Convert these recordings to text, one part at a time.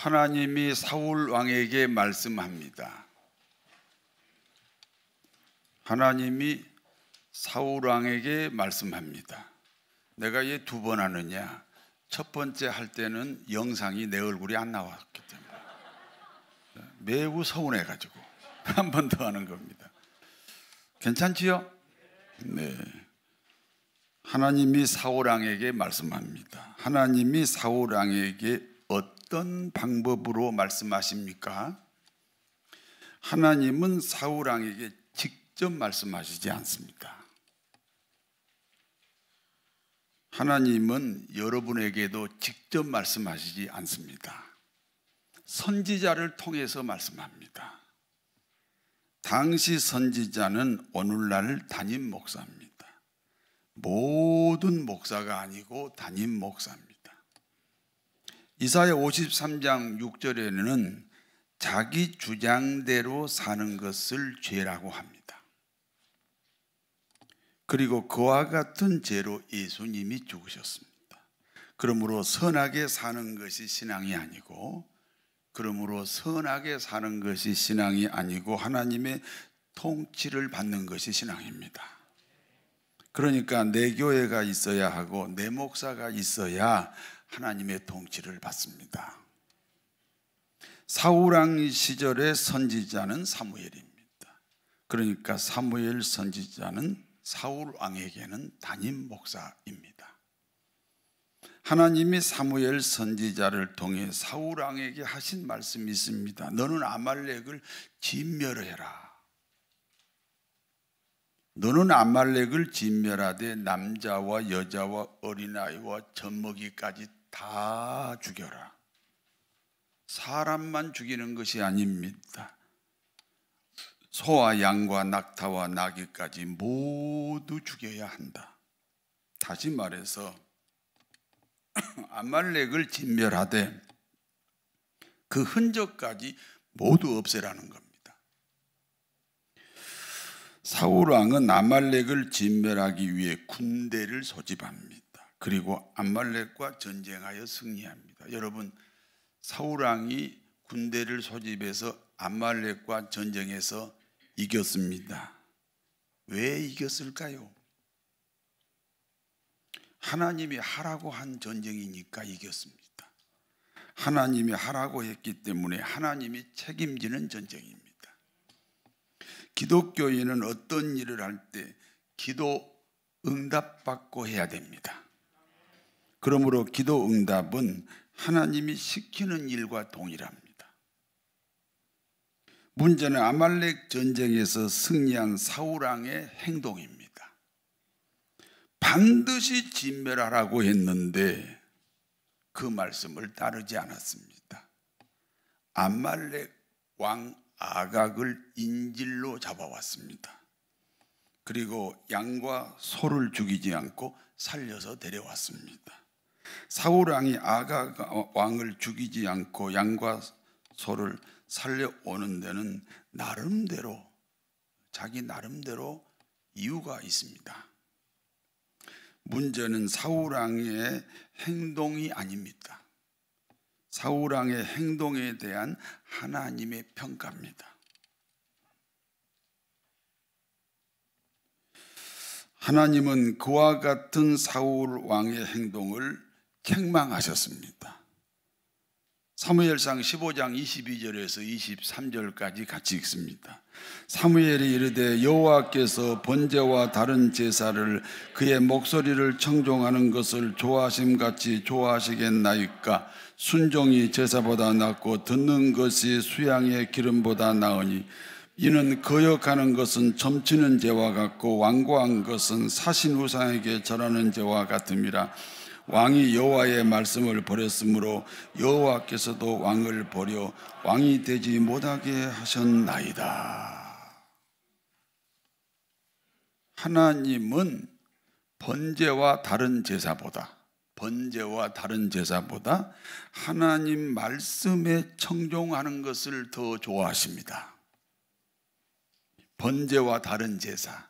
하나님이 사울 왕에게 말씀합니다. 하나님이 사울 왕에게 말씀합니다. 내가 얘 2번 하느냐? 첫 번째 할 때는 영상이 내 얼굴이 안 나왔기 때문에 매우 서운해가지고 한 번 더 하는 겁니다. 괜찮지요? 네. 하나님이 사울 왕에게 말씀합니다. 하나님이 사울 왕에게 어떤 방법으로 말씀하십니까? 하나님은 사울 왕에게 직접 말씀하시지 않습니다. 하나님은 여러분에게도 직접 말씀하시지 않습니다. 선지자를 통해서 말씀합니다. 당시 선지자는 오늘날 담임 목사입니다. 모든 목사가 아니고 담임 목사입니다. 이사야 53장 6절에는 자기 주장대로 사는 것을 죄라고 합니다. 그리고 그와 같은 죄로 예수님이 죽으셨습니다. 그러므로 선하게 사는 것이 신앙이 아니고 하나님의 통치를 받는 것이 신앙입니다. 그러니까 내 교회가 있어야 하고 내 목사가 있어야 하나님의 통치를 받습니다. 사울 왕 시절의 선지자는 사무엘입니다. 그러니까 사무엘 선지자는 사울 왕에게는 담임 목사입니다. 하나님이 사무엘 선지자를 통해 사울 왕에게 하신 말씀이 있습니다. 너는 아말렉을 진멸해라. 너는 아말렉을 진멸하되 남자와 여자와 어린아이와 젖먹이까지 다 죽여라. 사람만 죽이는 것이 아닙니다. 소와 양과 낙타와 나귀까지 모두 죽여야 한다. 다시 말해서 아말렉을 진멸하되 그 흔적까지 모두 없애라는 겁니다. 사울 왕은 아말렉을 진멸하기 위해 군대를 소집합니다. 그리고 아말렉과 전쟁하여 승리합니다. 여러분, 사울 왕이 군대를 소집해서 아말렉과 전쟁해서 이겼습니다. 왜 이겼을까요? 하나님이 하라고 한 전쟁이니까 이겼습니다. 하나님이 하라고 했기 때문에 하나님이 책임지는 전쟁입니다. 기독교인은 어떤 일을 할 때 기도 응답받고 해야 됩니다. 그러므로 기도 응답은 하나님이 시키는 일과 동일합니다. 문제는 아말렉 전쟁에서 승리한 사울 왕의 행동입니다. 반드시 진멸하라고 했는데 그 말씀을 따르지 않았습니다. 아말렉 왕 아각을 인질로 잡아왔습니다. 그리고 양과 소를 죽이지 않고 살려서 데려왔습니다. 사울 왕이 아각 왕을 죽이지 않고 양과 소를 살려오는 데는 자기 나름대로 이유가 있습니다. 문제는 사울 왕의 행동이 아닙니다. 사울 왕의 행동에 대한 하나님의 평가입니다. 하나님은 그와 같은 사울 왕의 행동을 책망하셨습니다. 사무엘상 15장 22절에서 23절까지 같이 읽습니다. 사무엘이 이르되 여호와께서 번제와 다른 제사를 그의 목소리를 청종하는 것을 좋아하심같이 좋아하시겠나이까? 순종이 제사보다 낫고 듣는 것이 수양의 기름보다 나으니 이는 거역하는 것은 점치는 죄와 같고 완고한 것은 사신 우상에게 절하는 죄와 같음이라. 왕이 여호와의 말씀을 버렸으므로 여호와께서도 왕을 버려 왕이 되지 못하게 하셨나이다. 하나님은 번제와 다른 제사보다 하나님 말씀에 청종하는 것을 더 좋아하십니다. 번제와 다른 제사,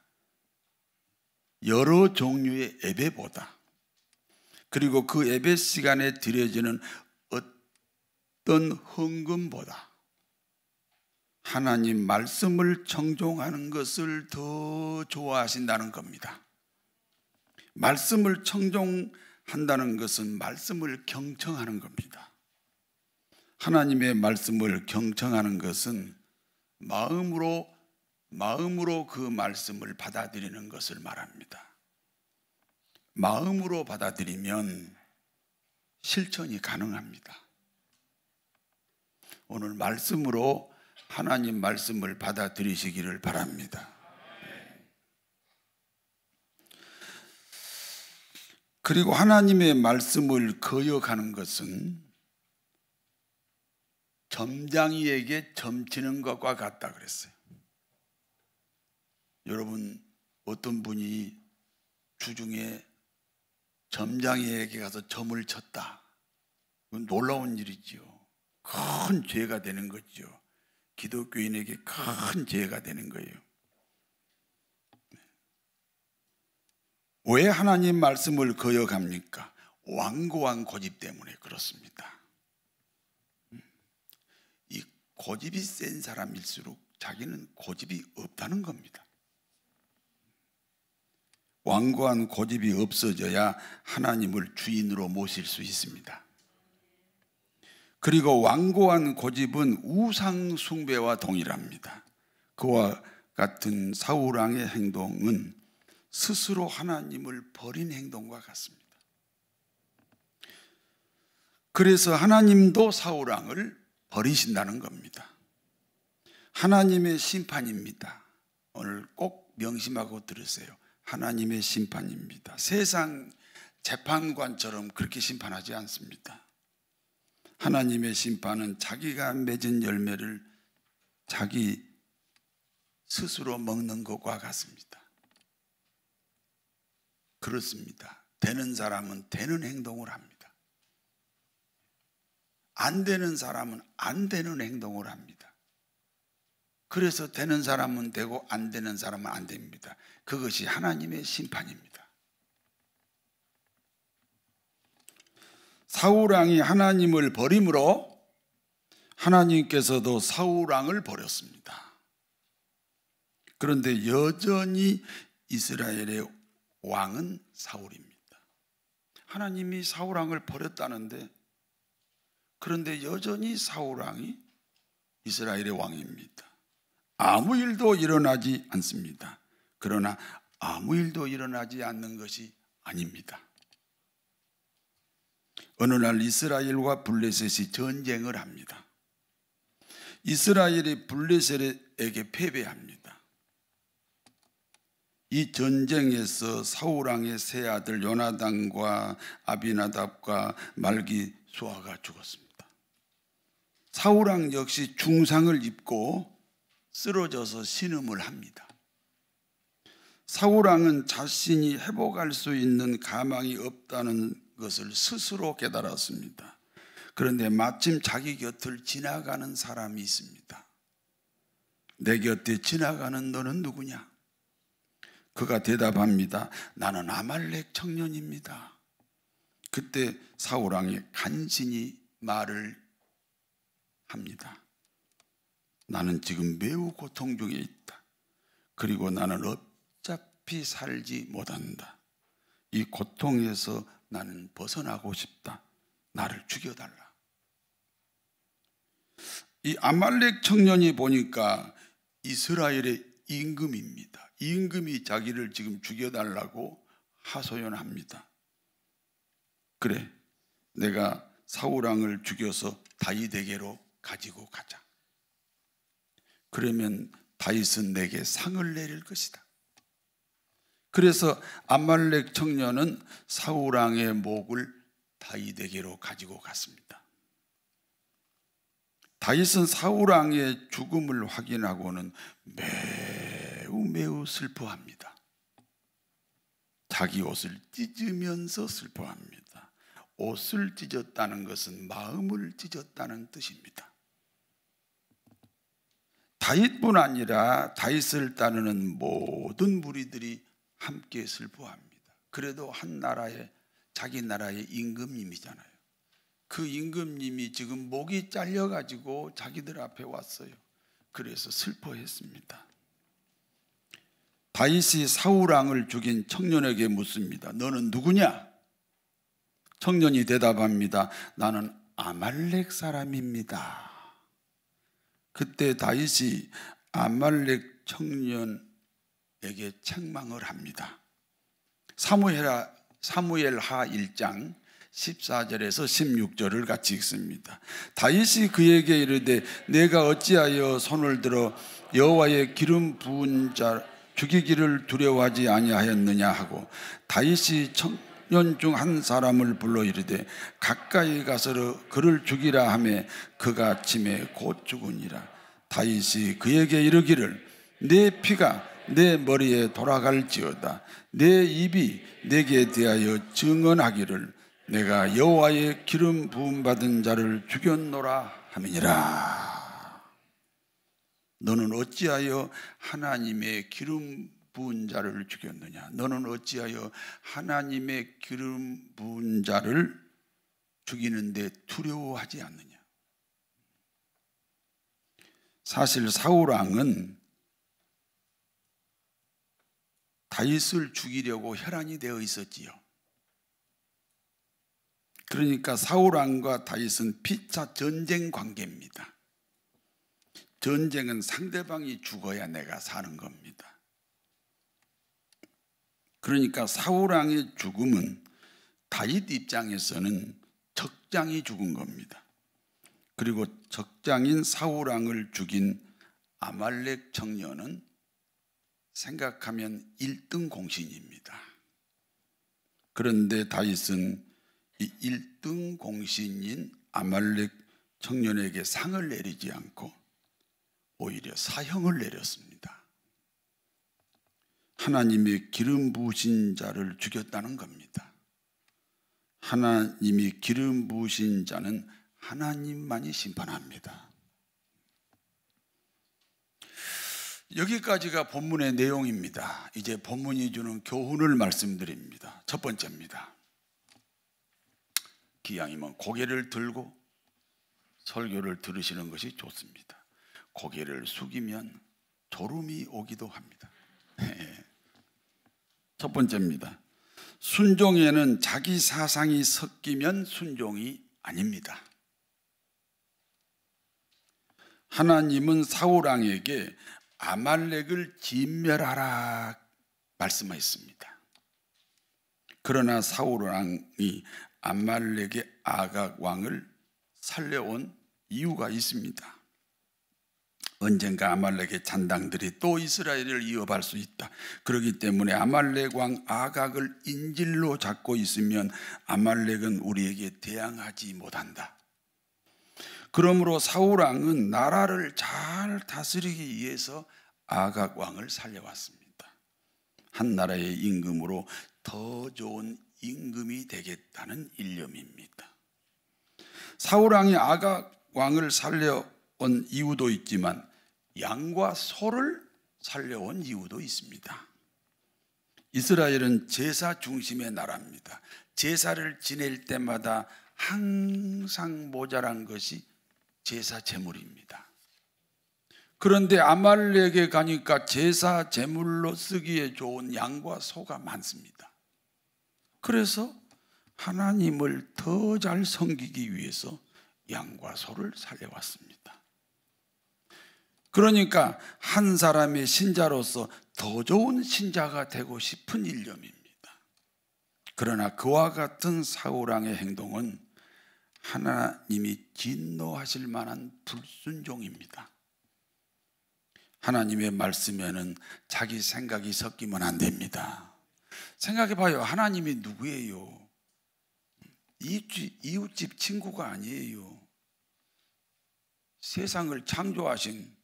여러 종류의 예배보다, 그리고 그 예배 시간에 드려지는 어떤 헌금보다 하나님 말씀을 청종하는 것을 더 좋아하신다는 겁니다. 말씀을 청종한다는 것은 말씀을 경청하는 겁니다. 하나님의 말씀을 경청하는 것은 마음으로 그 말씀을 받아들이는 것을 말합니다. 마음으로 받아들이면 실천이 가능합니다. 오늘 말씀으로 하나님 말씀을 받아들이시기를 바랍니다. 그리고 하나님의 말씀을 거역하는 것은 점장이에게 점치는 것과 같다 그랬어요. 여러분, 어떤 분이 주중에 점장에게 가서 점을 쳤다. 그건 놀라운 일이지요. 큰 죄가 되는 거죠. 기독교인에게 큰 죄가 되는 거예요. 왜 하나님 말씀을 거역합니까? 완고한 고집 때문에 그렇습니다. 이 고집이 센 사람일수록 자기는 고집이 없다는 겁니다. 완고한 고집이 없어져야 하나님을 주인으로 모실 수 있습니다. 그리고 완고한 고집은 우상 숭배와 동일합니다. 그와 같은 사울 왕의 행동은 스스로 하나님을 버린 행동과 같습니다. 그래서 하나님도 사울 왕을 버리신다는 겁니다. 하나님의 심판입니다. 오늘 꼭 명심하고 들으세요. 하나님의 심판입니다. 세상 재판관처럼 그렇게 심판하지 않습니다. 하나님의 심판은 자기가 맺은 열매를 자기 스스로 먹는 것과 같습니다. 그렇습니다. 되는 사람은 되는 행동을 합니다. 안 되는 사람은 안 되는 행동을 합니다. 그래서 되는 사람은 되고 안 되는 사람은 안 됩니다. 그것이 하나님의 심판입니다. 사울 왕이 하나님을 버림으로 하나님께서도 사울 왕을 버렸습니다. 그런데 여전히 이스라엘의 왕은 사울입니다. 하나님이 사울 왕을 버렸다는데, 그런데 여전히 사울 왕이 이스라엘의 왕입니다. 아무 일도 일어나지 않습니다. 그러나 아무 일도 일어나지 않는 것이 아닙니다. 어느 날 이스라엘과 블레셋이 전쟁을 합니다. 이스라엘이 블레셋에게 패배합니다. 이 전쟁에서 사울 왕의 세 아들 요나단과 아비나답과 말기수아가 죽었습니다. 사울 왕 역시 중상을 입고 쓰러져서 신음을 합니다. 사울 왕은 자신이 회복할 수 있는 가망이 없다는 것을 스스로 깨달았습니다. 그런데 마침 자기 곁을 지나가는 사람이 있습니다. 내 곁에 지나가는 너는 누구냐? 그가 대답합니다. 나는 아말렉 청년입니다. 그때 사울 왕이 간신히 말을 합니다. 나는 지금 매우 고통 중에 있다. 그리고 나는 어차피 살지 못한다. 이 고통에서 나는 벗어나고 싶다. 나를 죽여달라. 이 아말렉 청년이 보니까 이스라엘의 임금입니다. 임금이 자기를 지금 죽여달라고 하소연합니다. 그래, 내가 사울 왕을 죽여서 다윗에게로 가지고 가자. 그러면 다윗은 내게 상을 내릴 것이다. 그래서 아말렉 청년은 사울 왕의 목을 다윗에게로 가지고 갔습니다. 다윗은 사울 왕의 죽음을 확인하고는 매우 슬퍼합니다. 자기 옷을 찢으면서 슬퍼합니다. 옷을 찢었다는 것은 마음을 찢었다는 뜻입니다. 다윗뿐 아니라 다윗을 따르는 모든 무리들이 함께 슬퍼합니다. 그래도 한 나라의, 자기 나라의 임금님이잖아요. 그 임금님이 지금 목이 잘려가지고 자기들 앞에 왔어요. 그래서 슬퍼했습니다. 다윗이 사울 왕을 죽인 청년에게 묻습니다. 너는 누구냐? 청년이 대답합니다. 나는 아말렉 사람입니다. 그때 다윗이 아말렉 청년에게 책망을 합니다. 사무엘하 1장 14절에서 16절을 같이 읽습니다. 다윗이 그에게 이르되 내가 어찌하여 손을 들어 여호와의 기름 부은 자 죽이기를 두려워하지 아니하였느냐 하고, 다윗이 청년 중 한 사람을 불러 이르되 가까이 가서 그를 죽이라 하매 그가 침에 곧 죽으니라. 다윗이 그에게 이르기를 내 피가 내 머리에 돌아갈지어다. 내 입이 내게 대하여 증언하기를 내가 여호와의 기름 부음 받은 자를 죽였노라 하미니라. 너는 어찌하여 하나님의 기름 부은 자를 죽였느냐? 너는 어찌하여 하나님의 기름 부은 자를 죽이는데 두려워하지 않느냐? 사실 사울 왕은 다윗을 죽이려고 혈안이 되어 있었지요. 그러니까 사울 왕과 다윗은 피차 전쟁 관계입니다. 전쟁은 상대방이 죽어야 내가 사는 겁니다. 그러니까 사울 왕의 죽음은 다윗 입장에서는 적장이 죽은 겁니다. 그리고 적장인 사울 왕을 죽인 아말렉 청년은 생각하면 1등 공신입니다. 그런데 다윗은 이 1등 공신인 아말렉 청년에게 상을 내리지 않고 오히려 사형을 내렸습니다. 하나님의 기름 부으신 자를 죽였다는 겁니다. 하나님이 기름 부으신 자는 하나님만이 심판합니다. 여기까지가 본문의 내용입니다. 이제 본문이 주는 교훈을 말씀드립니다. 첫 번째입니다. 기왕이면 고개를 들고 설교를 들으시는 것이 좋습니다. 고개를 숙이면 졸음이 오기도 합니다. 첫 번째입니다. 순종에는 자기 사상이 섞이면 순종이 아닙니다. 하나님은 사울 왕에게 아말렉을 진멸하라 말씀하셨습니다. 그러나 사울 왕이 아말렉의 아각 왕을 살려온 이유가 있습니다. 언젠가 아말렉의 잔당들이 또 이스라엘을 위협할 수 있다. 그렇기 때문에 아말렉 왕 아각을 인질로 잡고 있으면 아말렉은 우리에게 대항하지 못한다. 그러므로 사울 왕은 나라를 잘 다스리기 위해서 아각 왕을 살려왔습니다. 한 나라의 임금으로 더 좋은 임금이 되겠다는 일념입니다. 사울 왕이 아각 왕을 살려온 이유도 있지만 양과 소를 살려온 이유도 있습니다. 이스라엘은 제사 중심의 나라입니다. 제사를 지낼 때마다 항상 모자란 것이 제사 제물입니다. 그런데 아말렉에 가니까 제사 제물로 쓰기에 좋은 양과 소가 많습니다. 그래서 하나님을 더 잘 섬기기 위해서 양과 소를 살려왔습니다. 그러니까 한 사람의 신자로서 더 좋은 신자가 되고 싶은 일념입니다. 그러나 그와 같은 사울 왕의 행동은 하나님이 진노하실 만한 불순종입니다. 하나님의 말씀에는 자기 생각이 섞이면 안 됩니다. 생각해봐요. 하나님이 누구예요? 이웃집 친구가 아니에요. 세상을 창조하신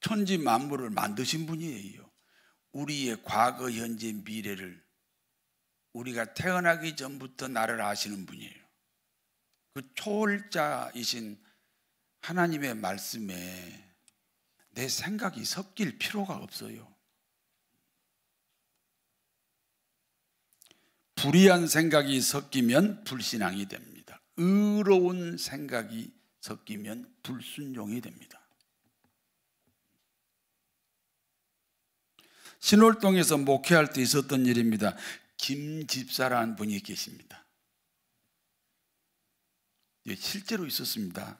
천지 만물을 만드신 분이에요. 우리의 과거, 현재, 미래를 우리가 태어나기 전부터 나를 아시는 분이에요. 그 초월자이신 하나님의 말씀에 내 생각이 섞일 필요가 없어요. 불의한 생각이 섞이면 불신앙이 됩니다. 의로운 생각이 섞이면 불순종이 됩니다. 신월동에서 목회할 때 있었던 일입니다. 김 집사라는 분이 계십니다. 실제로 있었습니다.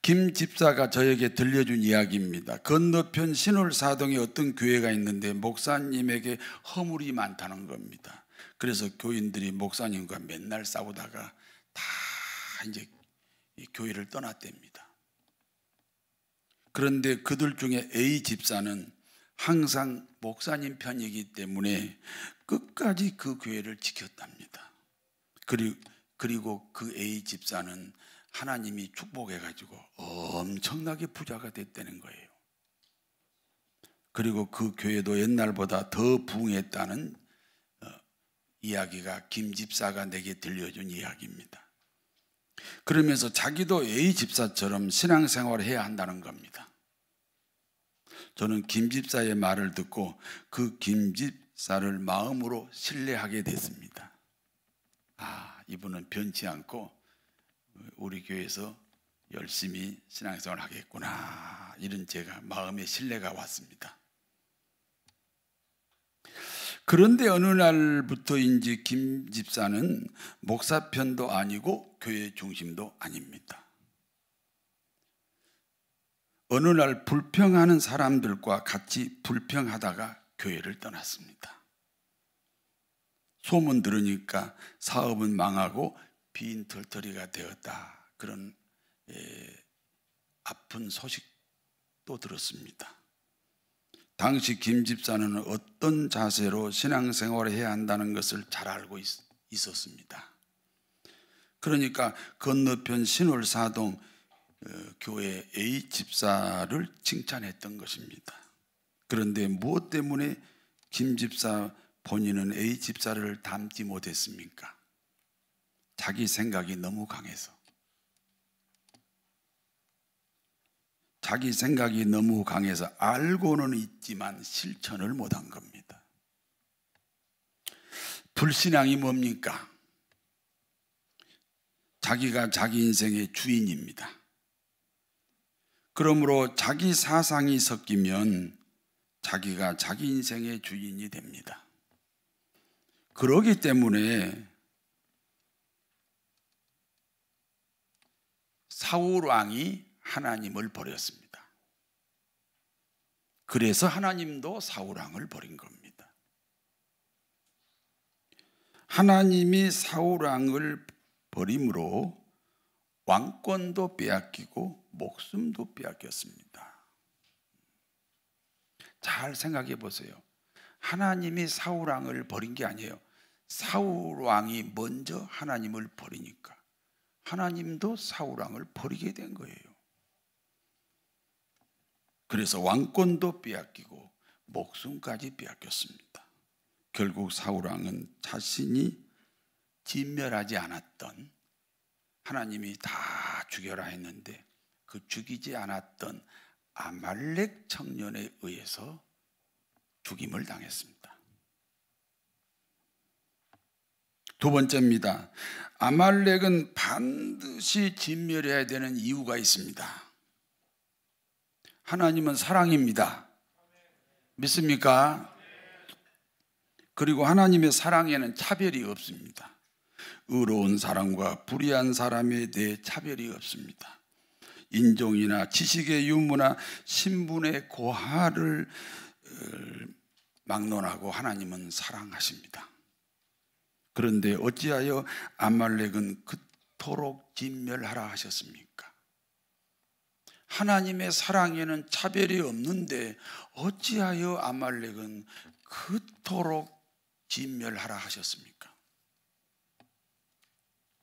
김 집사가 저에게 들려준 이야기입니다. 건너편 신월사동에 어떤 교회가 있는데 목사님에게 허물이 많다는 겁니다. 그래서 교인들이 목사님과 맨날 싸우다가 다 이제 교회를 떠났답니다. 그런데 그들 중에 A 집사는 항상 목사님 편이기 때문에 끝까지 그 교회를 지켰답니다. 그리고 그 A 집사는 하나님이 축복해가지고 엄청나게 부자가 됐다는 거예요. 그리고 그 교회도 옛날보다 더 부흥했다는 이야기가 김 집사가 내게 들려준 이야기입니다. 그러면서 자기도 A 집사처럼 신앙생활을 해야 한다는 겁니다. 저는 김 집사의 말을 듣고 그 김 집사를 마음으로 신뢰하게 됐습니다. 이분은 변치 않고 우리 교회에서 열심히 신앙생활을 하겠구나, 이런 제가 마음의 신뢰가 왔습니다. 그런데 어느 날부터인지 김 집사는 목사 편도 아니고 교회 중심도 아닙니다. 어느 날 불평하는 사람들과 같이 불평하다가 교회를 떠났습니다. 소문 들으니까 사업은 망하고 빈털터리가 되었다, 그런 아픈 소식도 들었습니다. 당시 김 집사는 어떤 자세로 신앙생활을 해야 한다는 것을 잘 알고 있었습니다. 그러니까 건너편 신월사동 교회 A 집사를 칭찬했던 것입니다. 그런데 무엇 때문에 김 집사 본인은 A 집사를 닮지 못했습니까? 자기 생각이 너무 강해서. 자기 생각이 너무 강해서 알고는 있지만 실천을 못한 겁니다. 불신앙이 뭡니까? 자기가 자기 인생의 주인입니다. 그러므로 자기 사상이 섞이면 자기가 자기 인생의 주인이 됩니다. 그렇기 때문에 사울 왕이 하나님을 버렸습니다. 그래서 하나님도 사울 왕을 버린 겁니다. 하나님이 사울 왕을 버림으로 왕권도 빼앗기고 목숨도 빼앗겼습니다. 잘 생각해 보세요. 하나님이 사울 왕을 버린 게 아니에요. 사울 왕이 먼저 하나님을 버리니까 하나님도 사울 왕을 버리게 된 거예요. 그래서 왕권도 빼앗기고 목숨까지 빼앗겼습니다. 결국 사울 왕은 자신이 진멸하지 않았던, 하나님이 다 죽여라 했는데 그 죽이지 않았던 아말렉 청년에 의해서 죽임을 당했습니다. 두 번째입니다. 아말렉은 반드시 진멸해야 되는 이유가 있습니다. 하나님은 사랑입니다. 믿습니까? 그리고 하나님의 사랑에는 차별이 없습니다. 의로운 사람과 불의한 사람에 대해 차별이 없습니다. 인종이나 지식의 유무나 신분의 고하를 막론하고 하나님은 사랑하십니다. 그런데 어찌하여 아말렉은 그토록 진멸하라 하셨습니까? 하나님의 사랑에는 차별이 없는데 어찌하여 아말렉은 그토록 진멸하라 하셨습니까?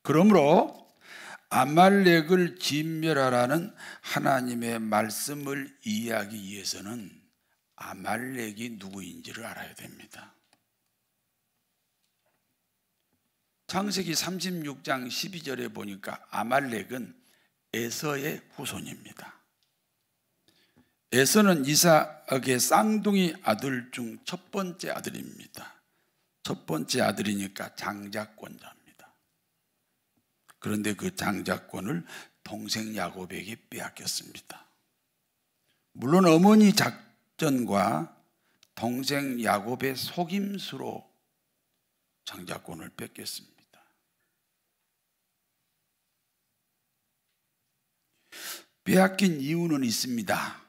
그러므로 아말렉을 진멸하라는 하나님의 말씀을 이해하기 위해서는 아말렉이 누구인지를 알아야 됩니다. 창세기 36장 12절에 보니까 아말렉은 에서의 후손입니다. 에서는 이삭의 쌍둥이 아들 중 첫 번째 아들입니다. 첫 번째 아들이니까 장자권자입니다. 그런데 그 장자권을 동생 야곱에게 빼앗겼습니다. 물론 어머니 작전과 동생 야곱의 속임수로 장자권을 뺏겼습니다. 빼앗긴 이유는 있습니다.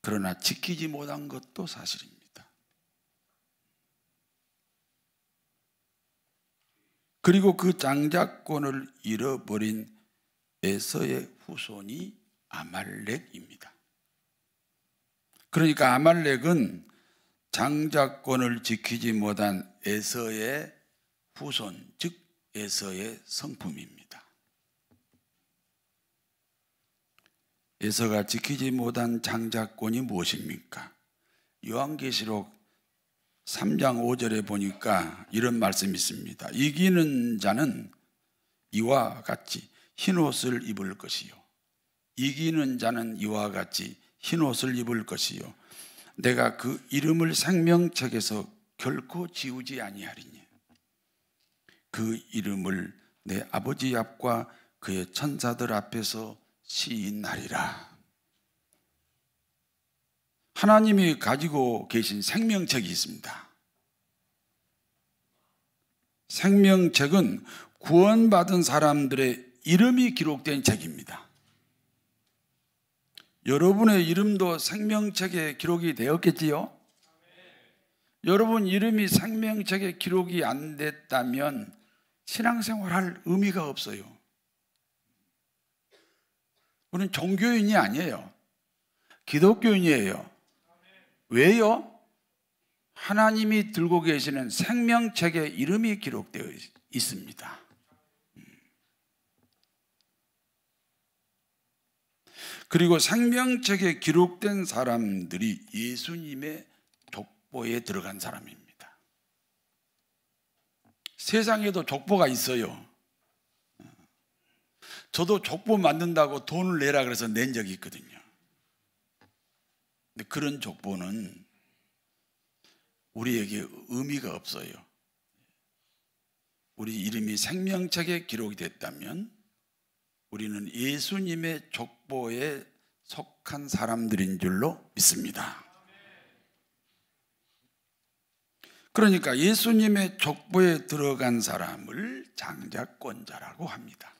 그러나 지키지 못한 것도 사실입니다. 그리고 그 장자권을 잃어버린 에서의 후손이 아말렉입니다. 그러니까 아말렉은 장자권을 지키지 못한 에서의 후손, 즉 에서의 성품입니다. 에서가 지키지 못한 장자권이 무엇입니까? 요한계시록 3장 5절에 보니까 이런 말씀이 있습니다. 이기는 자는 이와 같이 흰옷을 입을 것이요, 이기는 자는 이와 같이 흰옷을 입을 것이요, 내가 그 이름을 생명책에서 결코 지우지 아니하리니 그 이름을 내 아버지 앞과 그의 천사들 앞에서 시인하리라. 하나님이 가지고 계신 생명책이 있습니다. 생명책은 구원받은 사람들의 이름이 기록된 책입니다. 여러분의 이름도 생명책에 기록이 되었겠지요? 여러분 이름이 생명책에 기록이 안 됐다면 신앙생활할 의미가 없어요. 우리는 종교인이 아니에요. 기독교인이에요. 왜요? 하나님이 들고 계시는 생명책에 이름이 기록되어 있습니다. 그리고 생명책에 기록된 사람들이 예수님의 족보에 들어간 사람입니다. 세상에도 족보가 있어요. 저도 족보 만든다고 돈을 내라 그래서 낸 적이 있거든요. 근데 그런 족보는 우리에게 의미가 없어요. 우리 이름이 생명책에 기록이 됐다면 우리는 예수님의 족보에 속한 사람들인 줄로 믿습니다. 그러니까 예수님의 족보에 들어간 사람을 장자권자라고 합니다.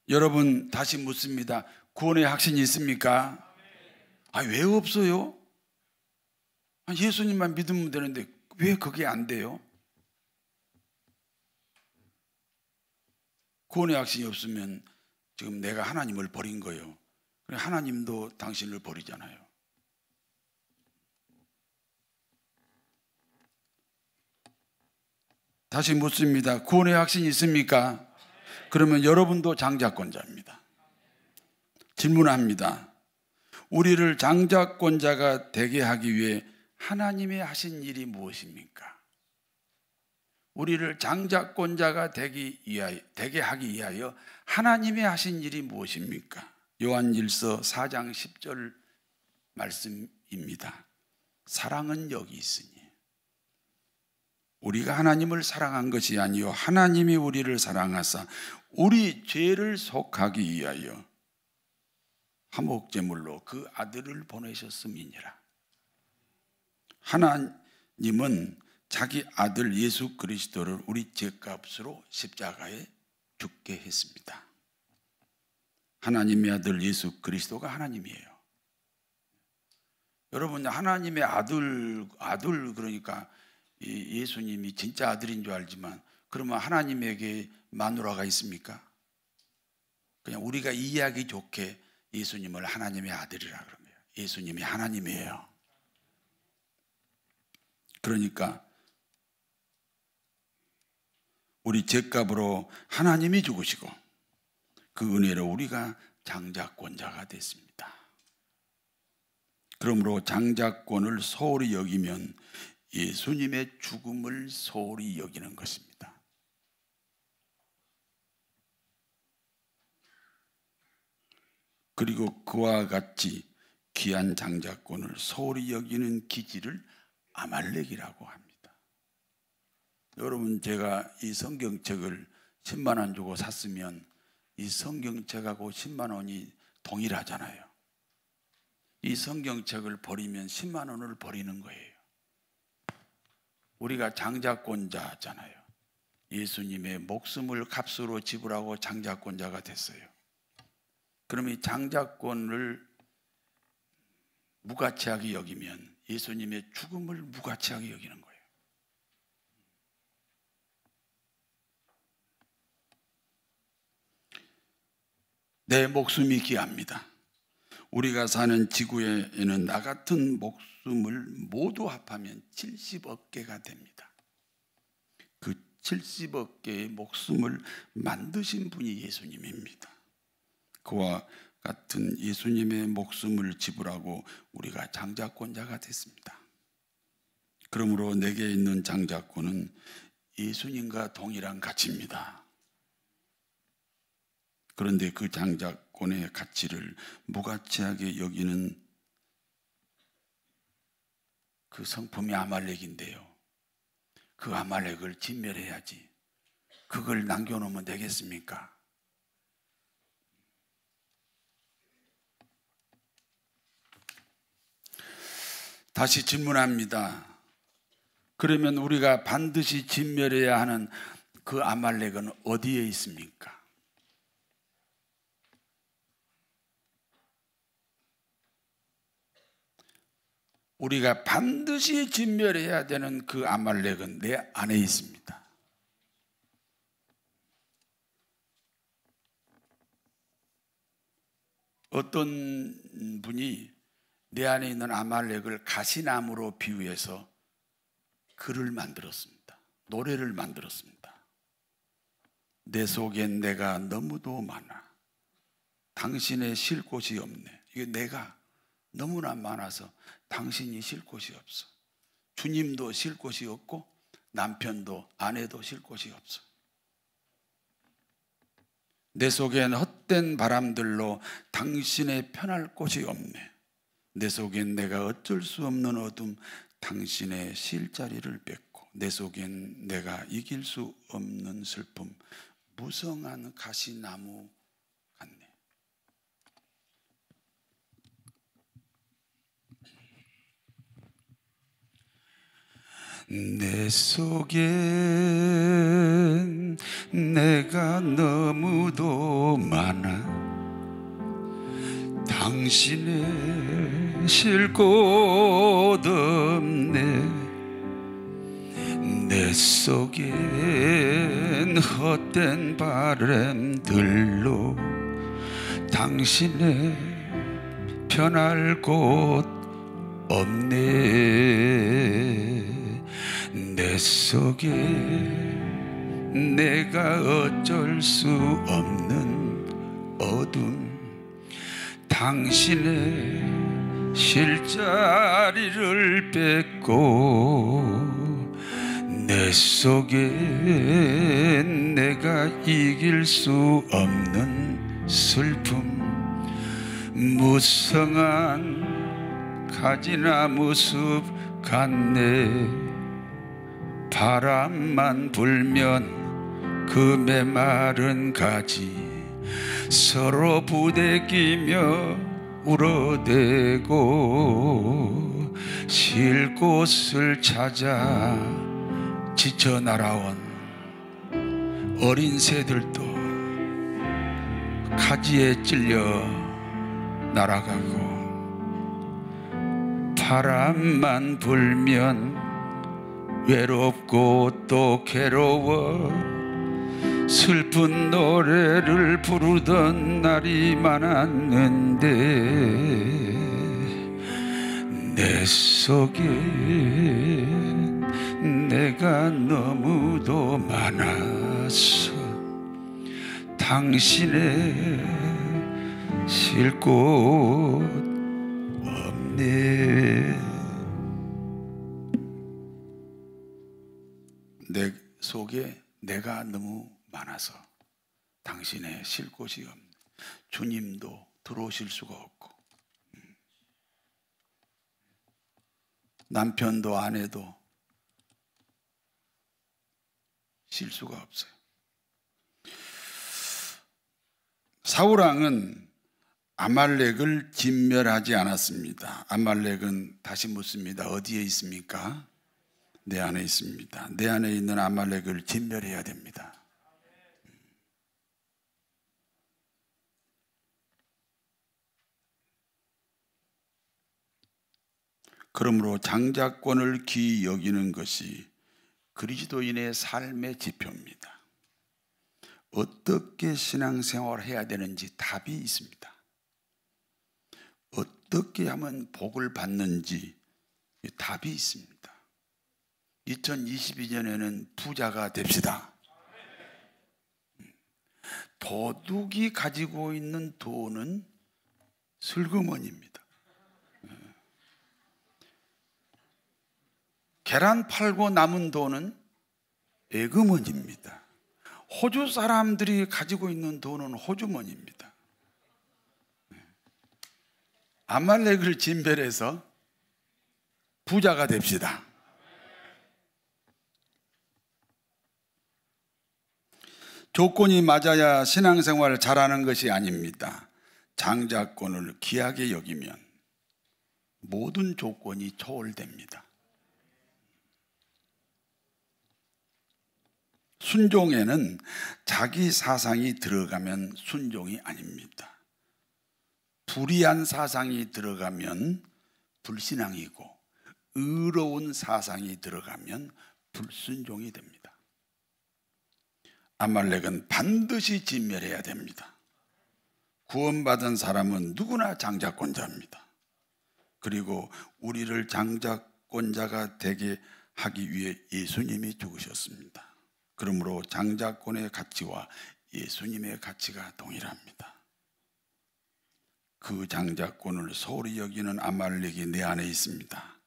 여러분 다시 묻습니다. 구원의 확신이 있습니까? 왜 없어요? 예수님만 믿으면 되는데 왜 그게 안 돼요? 구원의 확신이 없으면 지금 내가 하나님을 버린 거예요. 하나님도 당신을 버리잖아요. 다시 묻습니다. 구원의 확신이 있습니까? 그러면 여러분도 장자권자입니다. 질문합니다. 우리를 장자권자가 되게 하기 위해 하나님이 하신 일이 무엇입니까? 우리를 장자권자가 되게 하기 위하여 하나님이 하신 일이 무엇입니까? 요한일서 4장 10절 말씀입니다. 사랑은 여기 있으니 우리가 하나님을 사랑한 것이 아니요 하나님이 우리를 사랑하사 우리 죄를 속하기 위하여 화목제물로 그 아들을 보내셨음이니라. 하나님은 자기 아들 예수 그리스도를 우리 죄값으로 십자가에 죽게 했습니다. 하나님의 아들 예수 그리스도가 하나님이에요. 여러분 하나님의 아들 그러니까 예수님이 진짜 아들인 줄 알지만 그러면 하나님에게 마누라가 있습니까? 그냥 우리가 이해하기 좋게 예수님을 하나님의 아들이라 그런 거예요. 예수님이 하나님이에요. 그러니까 우리 죄값으로 하나님이 죽으시고 그 은혜로 우리가 장자권자가 됐습니다. 그러므로 장자권을 소홀히 여기면 예수님의 죽음을 소홀히 여기는 것입니다. 그리고 그와 같이 귀한 장자권을 소홀히 여기는 기질을 아말렉이라고 합니다. 여러분, 제가 이 성경책을 10만 원 주고 샀으면 이 성경책하고 10만 원이 동일하잖아요. 이 성경책을 버리면 10만 원을 버리는 거예요. 우리가 장자권자잖아요. 예수님의 목숨을 값으로 지불하고 장자권자가 됐어요. 그럼 이 장자권을 무가치하게 여기면 예수님의 죽음을 무가치하게 여기는 거예요. 내 목숨이 귀합니다. 우리가 사는 지구에는 나 같은 목숨을 모두 합하면 70억 개가 됩니다. 그 70억 개의 목숨을 만드신 분이 예수님입니다. 그와 같은 예수님의 목숨을 지불하고 우리가 장자권자가 됐습니다. 그러므로 내게 있는 장자권은 예수님과 동일한 가치입니다. 그런데 그 장자권의 가치를 무가치하게 여기는 그 성품이 아말렉인데요, 그 아말렉을 진멸해야지 그걸 남겨놓으면 되겠습니까? 다시 질문합니다. 그러면 우리가 반드시 진멸해야 하는 그 아말렉은 어디에 있습니까? 우리가 반드시 진멸해야 되는 그 아말렉은 내 안에 있습니다. 어떤 분이 내 안에 있는 아말렉을 가시나무로 비유해서 글을 만들었습니다. 노래를 만들었습니다. 내 속엔 내가 너무도 많아. 당신의 쉴 곳이 없네. 이게 내가 너무나 많아서 당신이 쉴 곳이 없어. 주님도 쉴 곳이 없고 남편도 아내도 쉴 곳이 없어. 내 속엔 헛된 바람들로 당신의 편할 곳이 없네. 내 속엔 내가 어쩔 수 없는 어둠, 당신의 쉴 자리를 뺏고, 내 속엔 내가 이길 수 없는 슬픔, 무성한 가시나무 같네. 내 속엔 내가 너무도 많아. 당신의 쉴 곳 없네. 내 속엔 헛된 바람들로 당신의 편할 곳 없네. 내 속에 내가 어쩔 수 없는 어둠, 당신의 쉴 자리를 뺏고, 내 속에 내가 이길 수 없는 슬픔, 무성한 가지나무 숲 같네. 바람만 불면 그 메마른 가지 서로 부대끼며 울어대고, 쉴 곳을 찾아 지쳐 날아온 어린 새들도 가지에 찔려 날아가고, 바람만 불면 외롭고 또 괴로워 슬픈 노래를 부르던 날이 많았는데, 내 속에 내가 너무도 많아서 당신의 쉴 곳 없네. 내 속에 내가 너무 많아서 당신의 쉴 곳이 없네. 주님도 들어오실 수가 없고, 남편도 아내도 실수가 없어요. 사울왕은 아말렉을 진멸하지 않았습니다. 아말렉은 다시 묻습니다. 어디에 있습니까? 내 안에 있습니다. 내 안에 있는 아말렉을 진멸해야 됩니다. 그러므로 장자권을 귀히 여기는 것이 그리스도인의 삶의 지표입니다. 어떻게 신앙생활을 해야 되는지 답이 있습니다. 어떻게 하면 복을 받는지 답이 있습니다. 2022년에는 부자가 됩시다. 도둑이 가지고 있는 돈은 슬그머니입니다. 계란 팔고 남은 돈은 에그머니입니다. 호주 사람들이 가지고 있는 돈은 호주머니입니다. 아말렉을 진멸해서 부자가 됩시다. 조건이 맞아야 신앙생활을 잘하는 것이 아닙니다. 장자권을 귀하게 여기면 모든 조건이 초월됩니다. 순종에는 자기 사상이 들어가면 순종이 아닙니다. 불의한 사상이 들어가면 불신앙이고 의로운 사상이 들어가면 불순종이 됩니다. 아말렉은 반드시 진멸해야 됩니다. 구원받은 사람은 누구나 장자권자입니다. 그리고 우리를 장자권자가 되게 하기 위해 예수님이 죽으셨습니다. 그러므로 장자권의 가치와 예수님의 가치가 동일합니다. 그 장자권을 소홀히 여기는 아말렉이 내 안에 있습니다.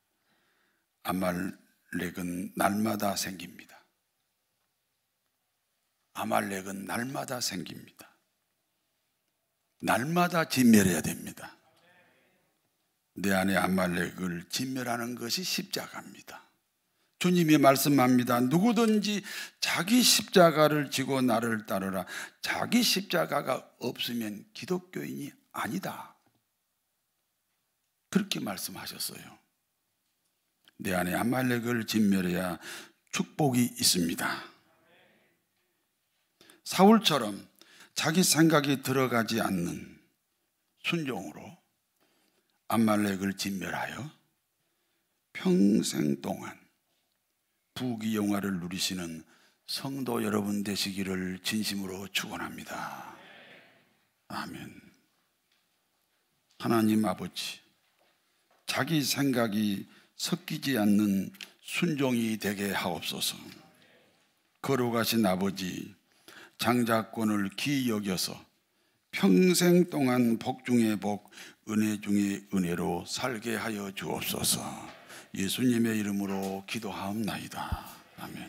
아말렉은 날마다 생깁니다. 아말렉은 날마다 생깁니다. 날마다 진멸해야 됩니다. 내 안에 아말렉을 진멸하는 것이 십자가입니다. 주님이 말씀합니다. 누구든지 자기 십자가를 지고 나를 따르라. 자기 십자가가 없으면 기독교인이 아니다. 그렇게 말씀하셨어요. 내 안에 아말렉을 진멸해야 축복이 있습니다. 사울처럼 자기 생각이 들어가지 않는 순종으로 아말렉을 진멸하여 평생 동안 부귀영화를 누리시는 성도 여러분 되시기를 진심으로 축원합니다. 아멘. 하나님 아버지, 자기 생각이 섞이지 않는 순종이 되게 하옵소서. 거룩하신 아버지, 장자권을 귀히 여겨서 평생 동안 복 중에 복, 은혜 중에 은혜로 살게 하여 주옵소서. 예수님의 이름으로 기도하옵나이다. 아멘.